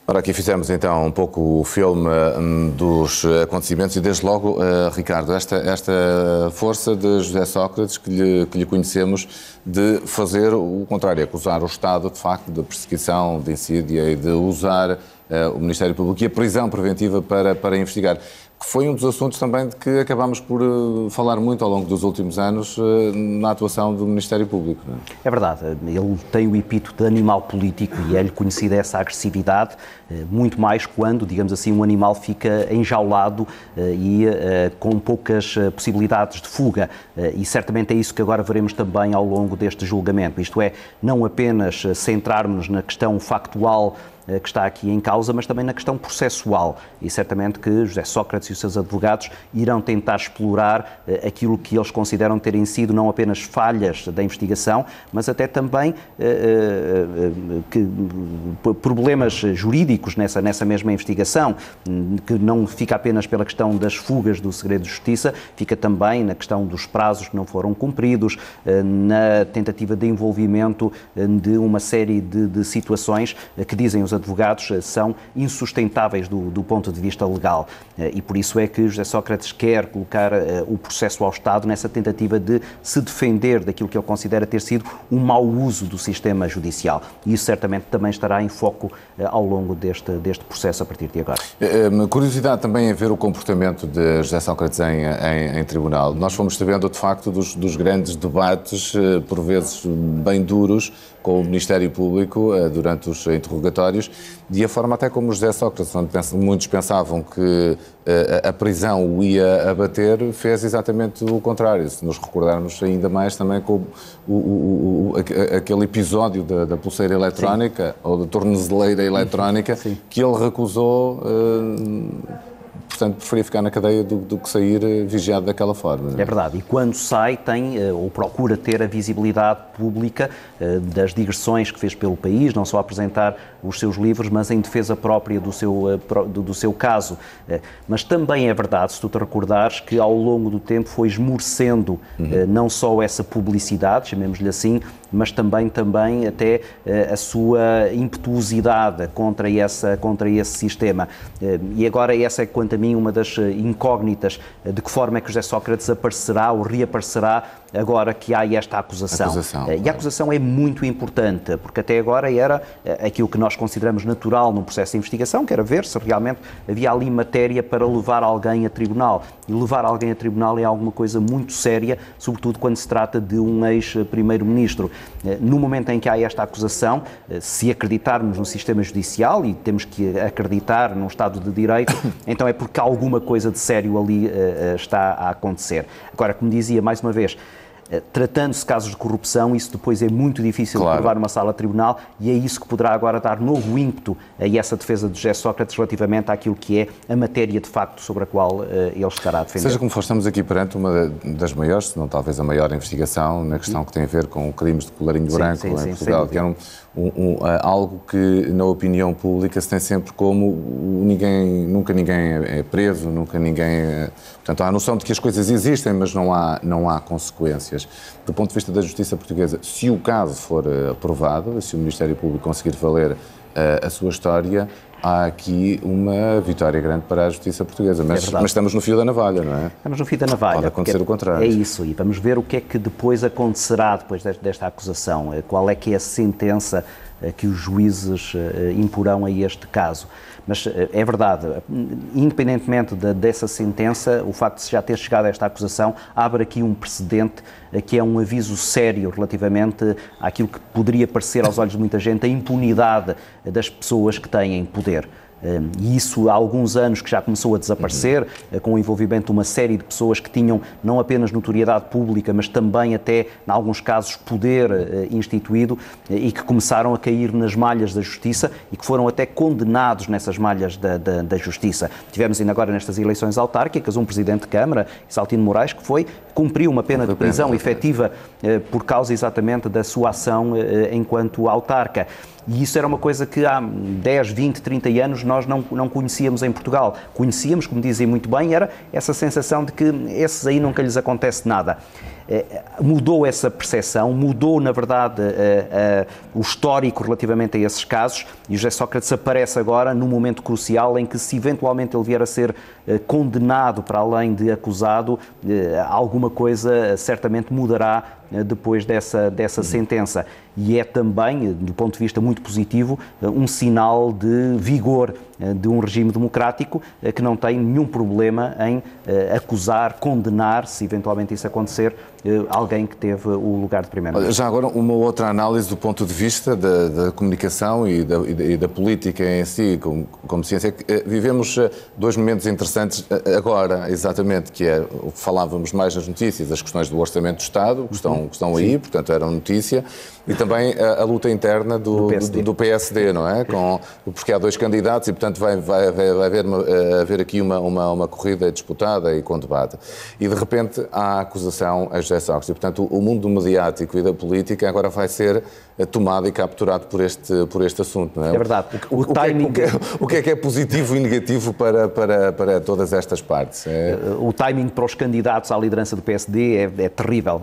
Ora, aqui fizemos então um pouco o filme dos acontecimentos e desde logo, Ricardo, esta força de José Sócrates que lhe conhecemos de fazer o contrário, acusar o Estado de facto de perseguição, de insídia e de usar o Ministério Público e a prisão preventiva para investigar. Que foi um dos assuntos também de que acabámos por falar muito ao longo dos últimos anos na atuação do Ministério Público. Não é? É verdade, ele tem o epíteto de animal político e é-lhe conhecida essa agressividade, muito mais quando, digamos assim, um animal fica enjaulado e com poucas possibilidades de fuga. E certamente é isso que agora veremos também ao longo deste julgamento. Isto é, não apenas centrarmos na questão factual que está aqui em causa, mas também na questão processual. E certamente que José Sócrates e os seus advogados irão tentar explorar aquilo que eles consideram terem sido não apenas falhas da investigação, mas até também problemas jurídicos nessa mesma investigação, que não fica apenas pela questão das fugas do segredo de justiça, fica também na questão dos prazos que não foram cumpridos, na tentativa de envolvimento de uma série de situações que dizem os advogados são insustentáveis do ponto de vista legal. E por isso é que José Sócrates quer colocar o processo ao Estado nessa tentativa de se defender daquilo que ele considera ter sido um mau uso do sistema judicial. E isso certamente também estará em foco ao longo deste processo a partir de agora. Curiosidade também em ver o comportamento de José Sócrates em tribunal. Nós fomos sabendo, de facto, dos grandes debates, por vezes bem duros, com o Ministério Público durante os interrogatórios e a forma até como José Sócrates, onde muitos pensavam que a prisão o ia abater, fez exatamente o contrário. Se nos recordarmos ainda mais também com aquele episódio da pulseira eletrónica, sim, ou da tornozeleira eletrónica, sim, que ele recusou. Portanto, preferia ficar na cadeia do que sair vigiado daquela forma. Não é? É verdade. E quando sai, tem ou procura ter a visibilidade pública das digressões que fez pelo país, não só apresentar os seus livros, mas em defesa própria do seu caso. Mas também é verdade, se tu te recordares, que ao longo do tempo foi esmorecendo não só essa publicidade, chamemos-lhe assim, mas também até a sua impetuosidade contra esse sistema. E agora essa é, quanto a mim, uma das incógnitas de que forma é que José Sócrates aparecerá ou reaparecerá agora que há esta acusação. E a acusação é muito importante, porque até agora era aquilo que nós consideramos natural num processo de investigação, que era ver se realmente havia ali matéria para levar alguém a tribunal. E levar alguém a tribunal é alguma coisa muito séria, sobretudo quando se trata de um ex-primeiro-ministro. No momento em que há esta acusação, se acreditarmos no sistema judicial, e temos que acreditar num Estado de Direito, então é porque alguma coisa de sério ali está a acontecer. Agora, como dizia mais uma vez, tratando-se de casos de corrupção, isso depois é muito difícil de provar numa sala de tribunal e é isso que poderá agora dar novo ímpeto a essa defesa de José Sócrates relativamente àquilo que é a matéria de facto sobre a qual ele estará a defender. Seja como for, estamos aqui perante uma das maiores, se não talvez a maior investigação na questão que tem a ver com crimes de colarinho branco em Portugal, que era algo que na opinião pública se tem sempre como nunca ninguém é preso, nunca ninguém... Portanto, há a noção de que as coisas existem, mas não há consequências. Do ponto de vista da justiça portuguesa, se o caso for aprovado, se o Ministério Público conseguir valer a sua história, há aqui uma vitória grande para a justiça portuguesa. Mas estamos no fio da navalha, não é? Estamos no fio da navalha. Pode acontecer o contrário. É isso, e vamos ver o que é que depois acontecerá depois desta acusação. Qual é que é a sentença que os juízes imporão a este caso. Mas é verdade, independentemente dessa sentença, o facto de já ter chegado a esta acusação abre aqui um precedente que é um aviso sério relativamente àquilo que poderia parecer aos olhos de muita gente a impunidade das pessoas que têm poder. E isso há alguns anos que já começou a desaparecer, com o envolvimento de uma série de pessoas que tinham não apenas notoriedade pública, mas também até, em alguns casos, poder instituído e que começaram a cair nas malhas da justiça e que foram até condenados nessas malhas da justiça. Tivemos ainda agora nestas eleições autárquicas um presidente de Câmara, Saltino Moraes, que cumpriu uma pena de prisão efetiva por causa exatamente da sua ação enquanto autarca. E isso era uma coisa que há 10, 20, 30 anos nós não conhecíamos em Portugal. Conhecíamos, como dizem muito bem, era essa sensação de que esses aí nunca lhes acontece nada. mudou essa percepção, mudou, na verdade, o histórico relativamente a esses casos, e o José Sócrates aparece agora num momento crucial em que, se eventualmente ele vier a ser condenado para além de acusado, alguma coisa certamente mudará depois dessa sentença. E é também, do ponto de vista muito positivo, um sinal de vigor de um regime democrático que não tem nenhum problema em acusar, condenar, se eventualmente isso acontecer, alguém que teve o lugar de primeiro-ministro. Já agora, uma outra análise do ponto de vista da comunicação e da política em si, como ciência. Vivemos dois momentos interessantes agora, exatamente, que é o que falávamos mais nas notícias, as questões do Orçamento do Estado, que estão aí, portanto, eram notícia, e também a luta interna do PSD, não é? Porque há dois candidatos e, portanto, vai haver aqui uma corrida disputada e com debate. E, de repente, há a acusação a José Sócrates. E, portanto, o mundo mediático e da política agora vai ser tomado e capturado por este assunto, não é? É verdade. O que é positivo e negativo para todas estas partes? O timing para os candidatos à liderança do PSD é terrível.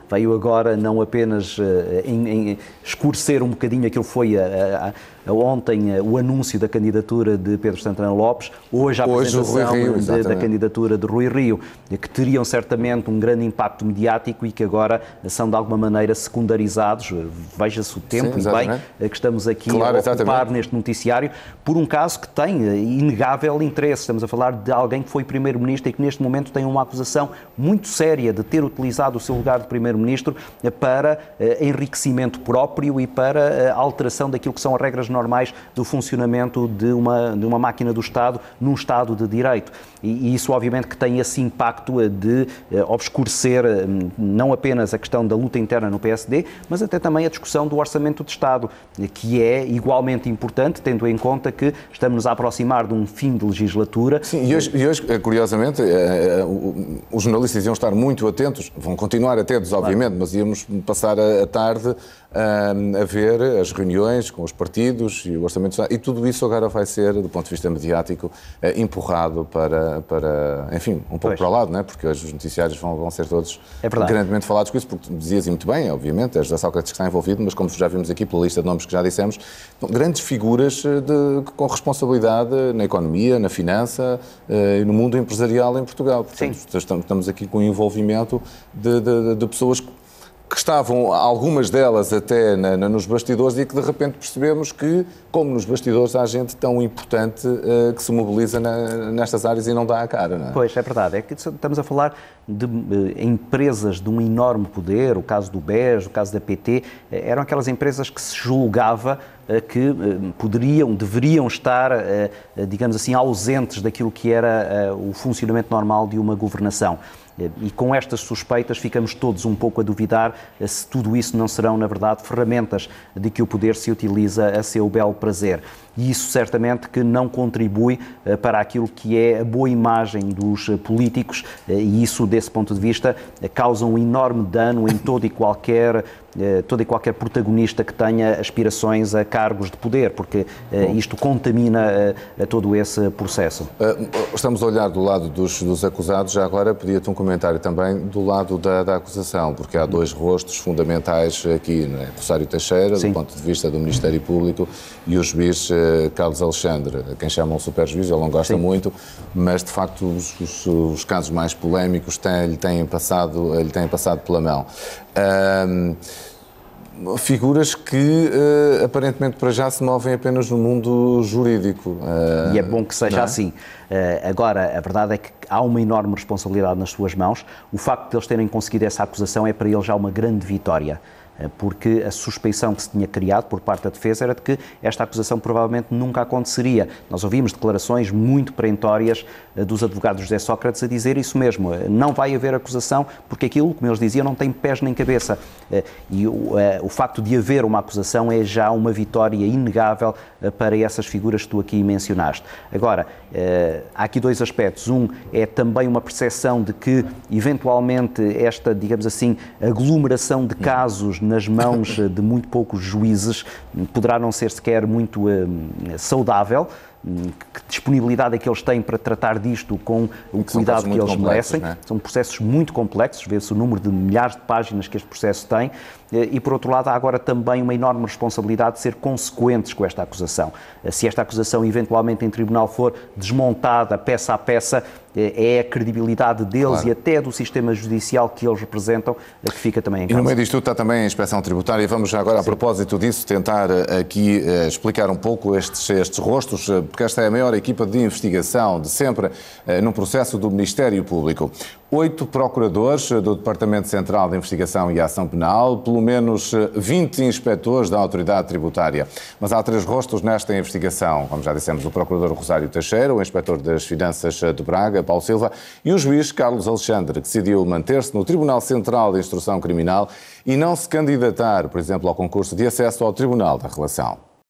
Veio agora não apenas escurecer um bocadinho aquilo que foi ontem o anúncio da candidatura de Pedro Santana Lopes, hoje a apresentação da candidatura de Rui Rio, que teriam certamente um grande impacto mediático e que agora são de alguma maneira secundarizados. Veja-se o tempo e bem que estamos aqui a ocupar neste noticiário por um caso que tem inegável interesse. Estamos a falar de alguém que foi Primeiro-Ministro e que neste momento tem uma acusação muito séria de ter utilizado o seu lugar de Primeiro-Ministro para enriquecimento próprio e para alteração daquilo que são as regras normais do funcionamento de uma máquina do Estado num Estado de Direito. E isso, obviamente, que tem esse impacto de obscurecer não apenas a questão da luta interna no PSD, mas até também a discussão do Orçamento de Estado, que é igualmente importante, tendo em conta que estamos a aproximar de um fim de legislatura. Sim, e hoje curiosamente, os jornalistas iam estar muito atentos, vão continuar atentos, obviamente, mas íamos passar a tarde a ver as reuniões com os partidos e o Orçamento de Estado, e tudo isso agora vai ser, do ponto de vista mediático, empurrado para enfim, um pouco para o lado, não é? Porque hoje os noticiários vão ser todos grandemente falados com isso, porque dizias muito bem, obviamente, é José Sócrates que está envolvido, mas como já vimos aqui pela lista de nomes que já dissemos, grandes figuras com responsabilidade na economia, na finança e no mundo empresarial em Portugal. Portanto, estamos aqui com o envolvimento de pessoas que estavam, algumas delas até nos bastidores, e que de repente percebemos que, como nos bastidores, há gente tão importante que se mobiliza nestas áreas e não dá a cara, não é? Pois, é verdade. É que estamos a falar de empresas de um enorme poder, o caso do BES, o caso da PT, eram aquelas empresas que se julgava que deveriam estar, digamos assim, ausentes daquilo que era o funcionamento normal de uma governação. E com estas suspeitas ficamos todos um pouco a duvidar se tudo isso não serão, na verdade, ferramentas de que o poder se utiliza a seu belo prazer. E isso certamente que não contribui para aquilo que é a boa imagem dos políticos, e isso, desse ponto de vista, causa um enorme dano em todo e qualquer protagonista que tenha aspirações a cargos de poder, porque isto contamina todo esse processo. Estamos a olhar do lado dos acusados, já agora pedia-te um comentário também do lado da acusação, porque há dois rostos fundamentais aqui, não é? Rosário Teixeira, do ponto de vista do Ministério Público, e o juiz Carlos Alexandre, a quem chamam super juiz, ele não gosta muito, mas de facto os casos mais polémicos lhe têm passado pela mão. Figuras que aparentemente para já se movem apenas no mundo jurídico. E é bom que seja assim. Agora, a verdade é que há uma enorme responsabilidade nas suas mãos. O facto de eles terem conseguido essa acusação é para eles já uma grande vitória, porque a suspeição que se tinha criado por parte da defesa era de que esta acusação provavelmente nunca aconteceria. Nós ouvimos declarações muito perentórias dos advogados de José Sócrates a dizer isso mesmo, não vai haver acusação porque aquilo, como eles diziam, não tem pés nem cabeça. E o facto de haver uma acusação é já uma vitória inegável para essas figuras que tu aqui mencionaste. Agora, há aqui dois aspectos. Um é também uma percepção de que, eventualmente, esta, digamos assim, aglomeração de casos nas mãos de muito poucos juízes poderá não ser sequer muito saudável, que disponibilidade é que eles têm para tratar disto com o cuidado que eles merecem. Não é? São processos muito complexos, vê-se o número de milhares de páginas que este processo tem e, por outro lado, há agora também uma enorme responsabilidade de ser consequentes com esta acusação. Se esta acusação eventualmente em tribunal for desmontada peça a peça, é a credibilidade deles e até do sistema judicial que eles representam que fica também em causa. E no meio disto tudo está também a inspeção tributária. Vamos já agora, a propósito disso, tentar aqui explicar um pouco estes rostos, porque esta é a maior equipa de investigação de sempre num processo do Ministério Público. 8 procuradores do Departamento Central de Investigação e Ação Penal, pelo menos 20 inspectores da Autoridade Tributária. Mas há 3 rostos nesta investigação. Como já dissemos, o procurador Rosário Teixeira, o inspetor das Finanças de Braga, Paulo Silva, e o juiz Carlos Alexandre, que decidiu manter-se no Tribunal Central de Instrução Criminal e não se candidatar, por exemplo, ao concurso de acesso ao Tribunal da Relação.